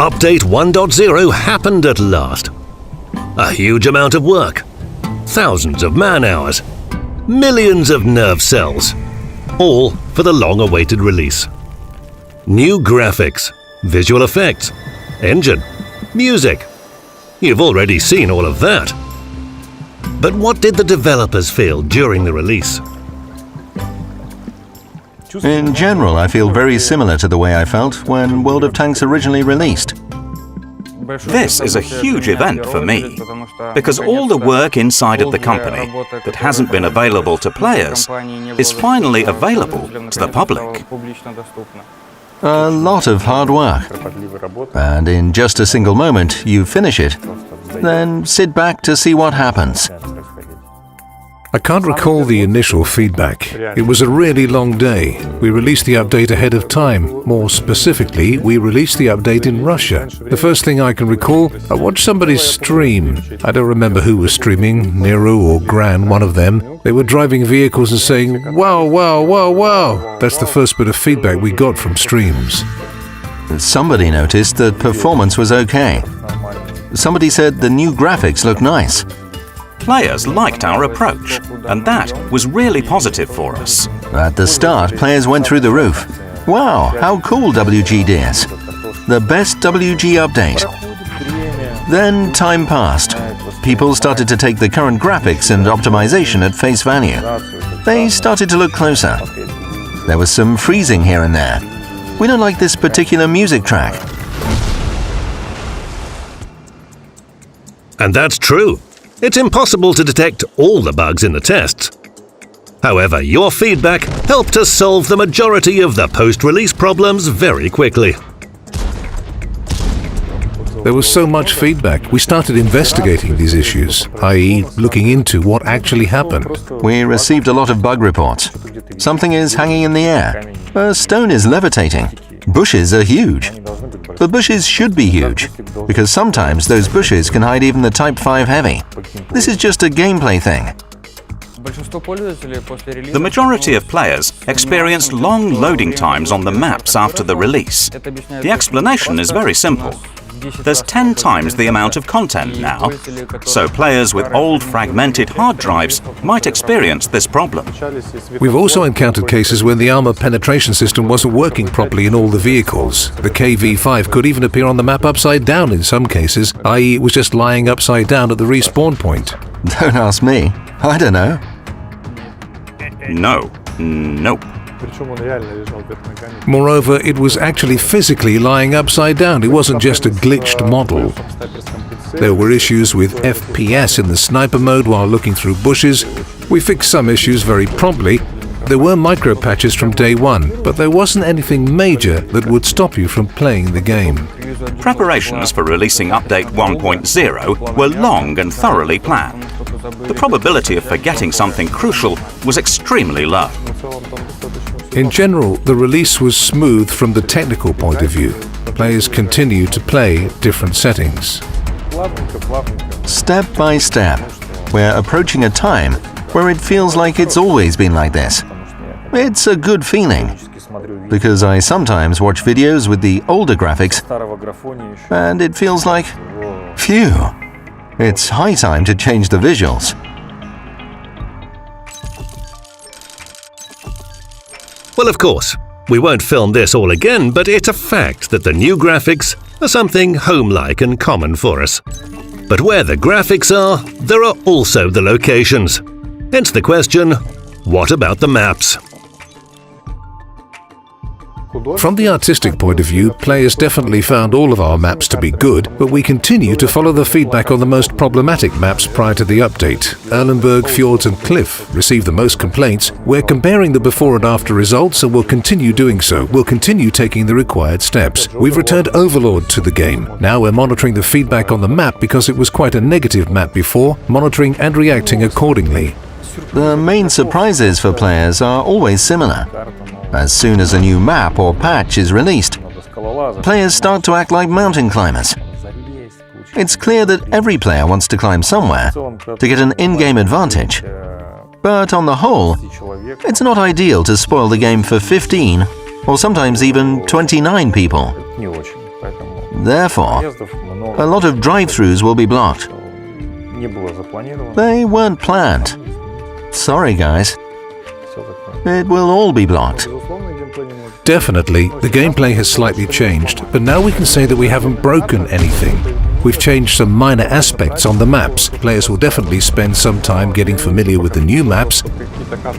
Update 1.0 happened at last. A huge amount of work, thousands of man-hours, millions of nerve cells, all for the long-awaited release. New graphics, visual effects, engine, music. You've already seen all of that. But what did the developers feel during the release? In general, I feel very similar to the way I felt when World of Tanks originally released. This is a huge event for me, because all the work inside of the company that hasn't been available to players is finally available to the public. A lot of hard work. And in just a single moment, you finish it. Then sit back to see what happens. I can't recall the initial feedback. It was a really long day. We released the update ahead of time. More specifically, we released the update in Russia. The first thing I can recall, I watched somebody's stream. I don't remember who was streaming, Nero or Gran, one of them. They were driving vehicles and saying, "Wow, wow, wow, wow." That's the first bit of feedback we got from streams. Somebody noticed that performance was okay. Somebody said the new graphics look nice. Players liked our approach, and that was really positive for us. At the start, players went through the roof. Wow, how cool WGD is. The best WG update. Then time passed. People started to take the current graphics and optimization at face value. They started to look closer. There was some freezing here and there. We don't like this particular music track. And that's true. It's impossible to detect all the bugs in the tests. However, your feedback helped us solve the majority of the post-release problems very quickly. There was so much feedback, we started investigating these issues, i.e. looking into what actually happened. We received a lot of bug reports. Something is hanging in the air. A stone is levitating. Bushes are huge. But bushes should be huge, because sometimes those bushes can hide even the Type 5 Heavy. This is just a gameplay thing. The majority of players experienced long loading times on the maps after the release. The explanation is very simple. There's 10 times the amount of content now, so players with old fragmented hard drives might experience this problem. We've also encountered cases when the armor penetration system wasn't working properly in all the vehicles. The KV-5 could even appear on the map upside down in some cases, i.e. it was just lying upside down at the respawn point. Don't ask me. I don't know. Nope. Moreover, it was actually physically lying upside down. It wasn't just a glitched model. There were issues with FPS in the sniper mode while looking through bushes. We fixed some issues very promptly. There were micro patches from day one, but there wasn't anything major that would stop you from playing the game. Preparations for releasing Update 1.0 were long and thoroughly planned. The probability of forgetting something crucial was extremely low. In general, the release was smooth from the technical point of view. Players continued to play different settings. Step by step, we're approaching a time where it feels like it's always been like this. It's a good feeling, because I sometimes watch videos with the older graphics, and it feels like, phew, it's high time to change the visuals. Well, of course, we won't film this all again, but it's a fact that the new graphics are something home-like and common for us. But where the graphics are, there are also the locations. Hence the question, what about the maps? From the artistic point of view, players definitely found all of our maps to be good, but we continue to follow the feedback on the most problematic maps prior to the update. Erlenberg, Fjords and Cliff received the most complaints. We're comparing the before and after results and we'll continue doing so. We'll continue taking the required steps. We've returned Overlord to the game. Now we're monitoring the feedback on the map because it was quite a negative map before, monitoring and reacting accordingly. The main surprises for players are always similar. As soon as a new map or patch is released, players start to act like mountain climbers. It's clear that every player wants to climb somewhere to get an in-game advantage. But on the whole, it's not ideal to spoil the game for 15 or sometimes even 29 people. Therefore, a lot of drive-thrus will be blocked. They weren't planned. Sorry, guys. It will all be blocked. Definitely, the gameplay has slightly changed, but now we can say that we haven't broken anything. We've changed some minor aspects on the maps. Players will definitely spend some time getting familiar with the new maps.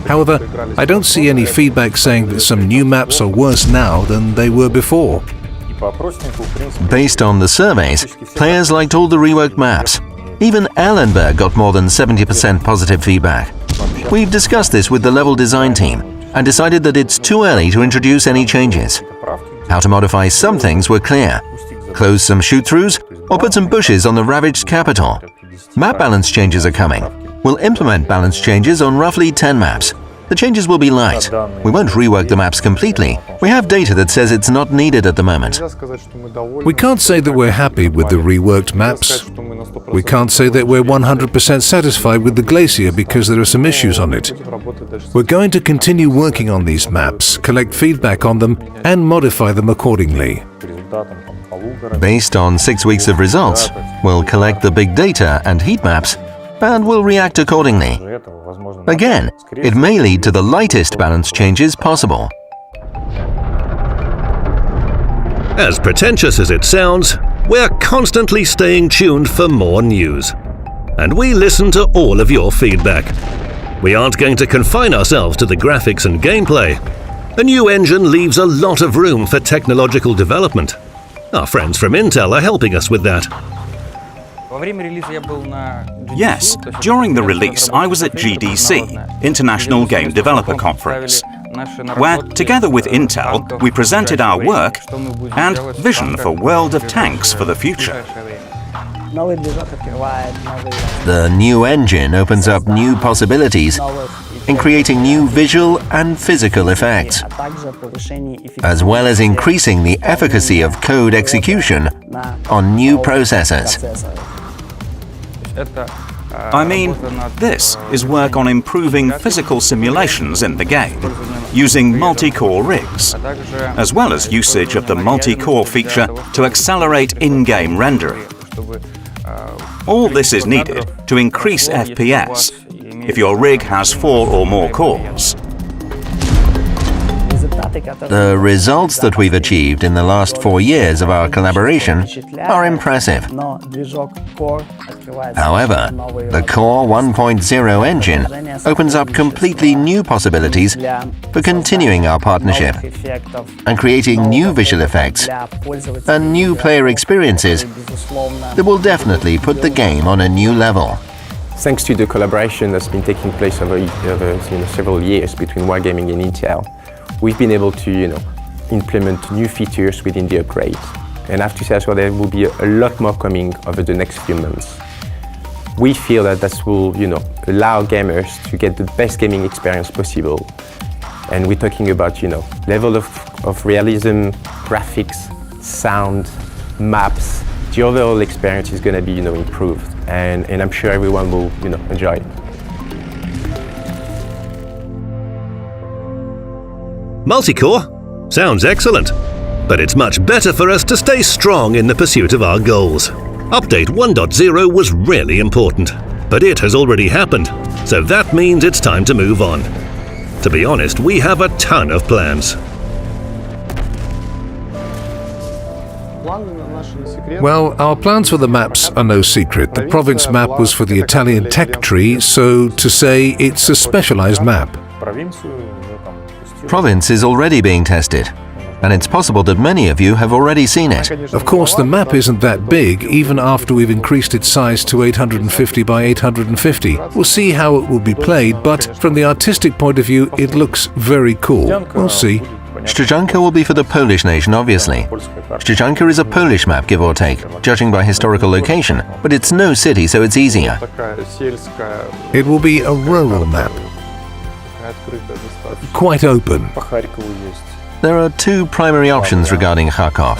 However, I don't see any feedback saying that some new maps are worse now than they were before. Based on the surveys, players liked all the reworked maps. Even Erlenberg got more than 70% positive feedback. We've discussed this with the level design team and decided that it's too early to introduce any changes. How to modify some things were clear. Close some shoot-throughs or put some bushes on the ravaged capital. Map balance changes are coming. We'll implement balance changes on roughly 10 maps. The changes will be light. We won't rework the maps completely. We have data that says it's not needed at the moment. We can't say that we're happy with the reworked maps. We can't say that we're 100% satisfied with the glacier because there are some issues on it. We're going to continue working on these maps, collect feedback on them, and modify them accordingly. Based on 6 weeks of results, we'll collect the big data and heat maps, and we'll react accordingly. Again, it may lead to the lightest balance changes possible. As pretentious as it sounds, we're constantly staying tuned for more news. And we listen to all of your feedback. We aren't going to confine ourselves to the graphics and gameplay. A new engine leaves a lot of room for technological development. Our friends from Intel are helping us with that. Yes, during the release I was at GDC, International Game Developer Conference, where, together with Intel, we presented our work and vision for World of Tanks for the future. The new engine opens up new possibilities in creating new visual and physical effects, as well as increasing the efficacy of code execution on new processors. I mean, this is work on improving physical simulations in the game, using multi-core rigs, as well as usage of the multi-core feature to accelerate in-game rendering. All this is needed to increase FPS if your rig has 4 or more cores. The results that we've achieved in the last 4 years of our collaboration are impressive. However, the Core 1.0 engine opens up completely new possibilities for continuing our partnership and creating new visual effects and new player experiences that will definitely put the game on a new level. Thanks to the collaboration that's been taking place over several years between Wargaming and Intel, we've been able to implement new features within the upgrade. And I have to say as well, there will be a lot more coming over the next few months. We feel that this will allow gamers to get the best gaming experience possible. And we're talking about level of realism, graphics, sound, maps. The overall experience is going to be improved, and I'm sure everyone will enjoy it. Multicore? Sounds excellent. But it's much better for us to stay strong in the pursuit of our goals. Update 1.0 was really important, but it has already happened, so that means it's time to move on. To be honest, we have a ton of plans. Well, our plans for the maps are no secret. The province map was for the Italian tech tree, so to say it's a specialized map. Province is already being tested, and it's possible that many of you have already seen it. Of course, the map isn't that big, even after we've increased its size to 850 by 850. We'll see how it will be played, but from the artistic point of view, it looks very cool. We'll see. Szczejanka will be for the Polish nation, obviously. Szczejanka is a Polish map, give or take, judging by historical location, but it's no city, so it's easier. It will be a rural map. Quite open. There are 2 primary options regarding Kharkov.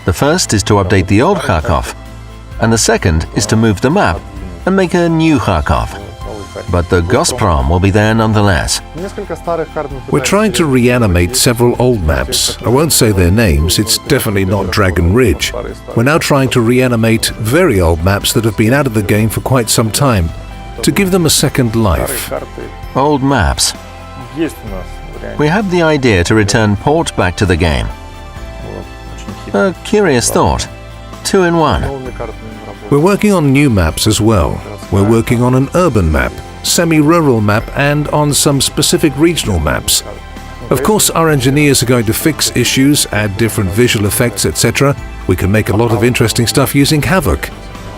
The first is to update the old Kharkov, and the second is to move the map and make a new Kharkov. but the Gazprom will be there nonetheless. We're trying to reanimate several old maps. I won't say their names, it's definitely not Dragon Ridge. We're now trying to reanimate very old maps that have been out of the game for quite some time, to give them a second life. Old maps. We have the idea to return Port back to the game. A curious thought. 2 in 1. We're working on new maps as well. We're working on an urban map, semi-rural map, and on some specific regional maps. Of course, our engineers are going to fix issues, add different visual effects, etc. We can make a lot of interesting stuff using Havoc.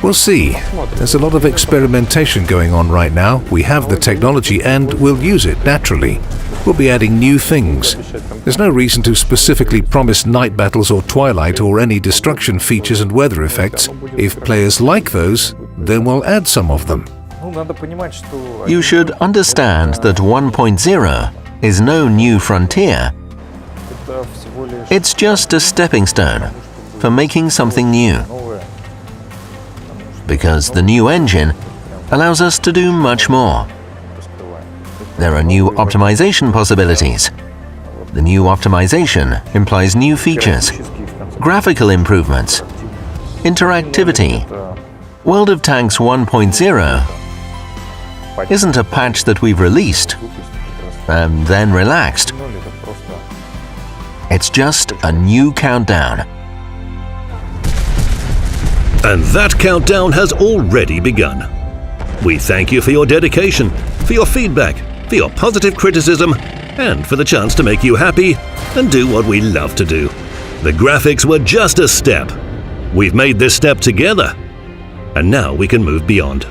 We'll see. There's a lot of experimentation going on right now. We have the technology and we'll use it naturally. We'll be adding new things. There's no reason to specifically promise night battles or twilight or any destruction features and weather effects. If players like those, then we'll add some of them. You should understand that 1.0 is no new frontier. It's just a stepping stone for making something new. Because the new engine allows us to do much more. There are new optimization possibilities. The new optimization implies new features, graphical improvements, interactivity. World of Tanks 1.0 isn't a patch that we've released and then relaxed. It's just a new countdown. And that countdown has already begun. We thank you for your dedication, for your feedback, for your positive criticism, and for the chance to make you happy and do what we love to do. The graphics were just a step. We've made this step together, and now we can move beyond.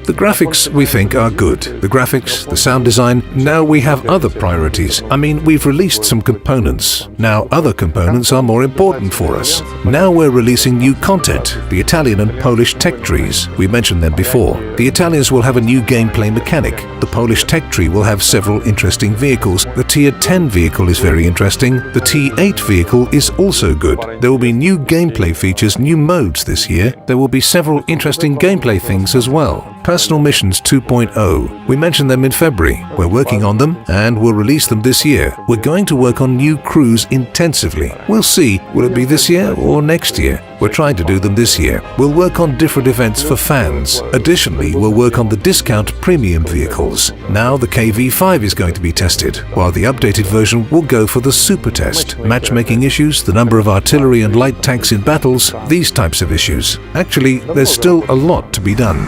The graphics, we think, are good. The graphics, the sound design, now we have other priorities. I mean, we've released some components. Now other components are more important for us. Now we're releasing new content, the Italian and Polish tech trees. We mentioned them before. The Italians will have a new gameplay mechanic. The Polish tech tree will have several interesting vehicles. The Tier 10 vehicle is very interesting. The T8 vehicle is also good. There will be new gameplay features, new modes this year. There will be several interesting gameplay things as well. Personal Missions 2.0. We mentioned them in February. We're working on them and we'll release them this year. We're going to work on new crews intensively. We'll see, will it be this year or next year? We're trying to do them this year. We'll work on different events for fans. Additionally, we'll work on the discount premium vehicles. Now the KV5 is going to be tested, while the updated version will go for the super test. Matchmaking issues, the number of artillery and light tanks in battles, these types of issues. Actually, there's still a lot to be done.